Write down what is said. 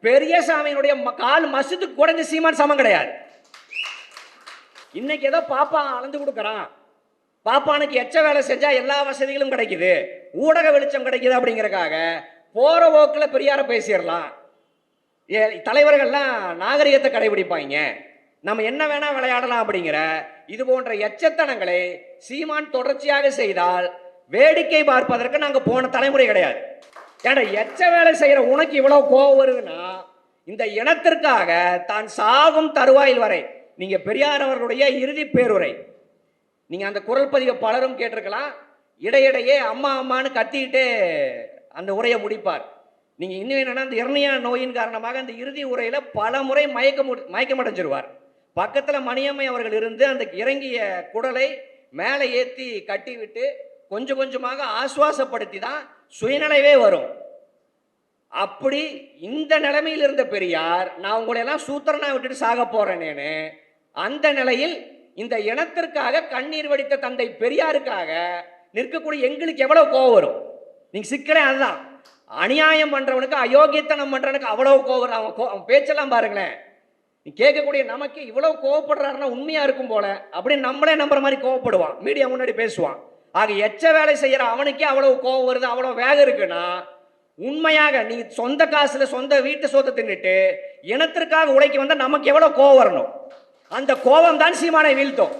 பெரியசாமியினுடைய கால் மசூத்துக்கு குறைஞ்ச சீமான் சமம் கிடையாது. இன்னைக்கு ஏதோ பாப்பா அளந்து கொடுக்கறான், பாப்பானுக்கு எச்ச வேலை செஞ்சா எல்லா வசதிகளும் கிடைக்குது, ஊடக வெளிச்சம் கிடைக்குது அப்படிங்கறக்காக போற போக்குல பெரியார பேசிடலாம். தலைவர்கள்லாம் நாகரிகத்தை கடைபிடிப்பாங்க, நம்ம என்ன வேணா விளையாடலாம் அப்படிங்கிற இது போன்ற எச்சத்தனங்களை சீமான் தொடர்ச்சியாக செய்தால் வேடிக்கை பார்ப்பதற்கு நாங்க போன தலைமுறை கிடையாது. ஏன்னா எச்ச வேலை செய்யற உனக்கு இவ்வளவு கோபம் வருதுன்னா இந்த இனத்திற்காக தான் சாகும் தருவாயில் வரை நீங்க பெரியார் அவர்களுடைய இறுதி பேருரை, நீங்க அந்த குரல் பதிவை பலரும் கேட்டிருக்கலாம். இடையிடையே அம்மா அம்மான்னு கத்திக்கிட்டே அந்த உரையை முடிப்பார். நீங்க இன்னும் என்னன்னா அந்த இர்னியா நோயின் காரணமாக அந்த இறுதி உரையில பல முறை மயக்கமடைஞ்சிருவார். பக்கத்துல மணியம்மை அவர்கள் இருந்து அந்த இறங்கிய குடலை மேலே ஏற்றி கட்டி விட்டு கொஞ்சம் கொஞ்சமாக ஆசுவாசப்படுத்தி தான் சுயநிலைவே வரும். அப்படி இந்த நிலைமையில் இருந்த பெரியார், நான் உங்களை எல்லாம் சூத்திரனா விட்டுட்டு சாக போறேனேன்னு அந்த நிலையில் இந்த இனத்திற்காக கண்ணீர் வடித்த தந்தை பெரியாருக்காக நிற்கக்கூடிய எங்களுக்கு எவ்வளவு கோவம் வரும். நீங்க சிக்கலே அதுதான். அநியாயம் பண்றவனுக்கு, அயோக்கியத்தனம் பண்றவனுக்கு அவ்வளவு கோவம் வரும். அவன் பேச்செல்லாம் பாருங்களேன். நீ கேட்கக்கூடிய நமக்கு இவ்வளவு கோவப்படுறாருன்னா உண்மையா இருக்கும் போல அப்படின்னு நம்மளே நம்புற மாதிரி கோவப்படுவான், மீடியா முன்னாடி பேசுவான். ஆக எச்ச வேலை செய்யற அவனுக்கே அவ்வளவு கோவம் வருது, அவ்வளவு வேகம் இருக்குன்னா உண்மையாக நீ சொந்த காசுல சொந்த வீட்டு சொத்தை தின்னுட்டு இனத்திற்காக உழைக்க வந்தா நமக்கு எவ்வளவு கோவம் வரணும். அந்த கோபம் தான் சீமானை வீழ்த்தும்.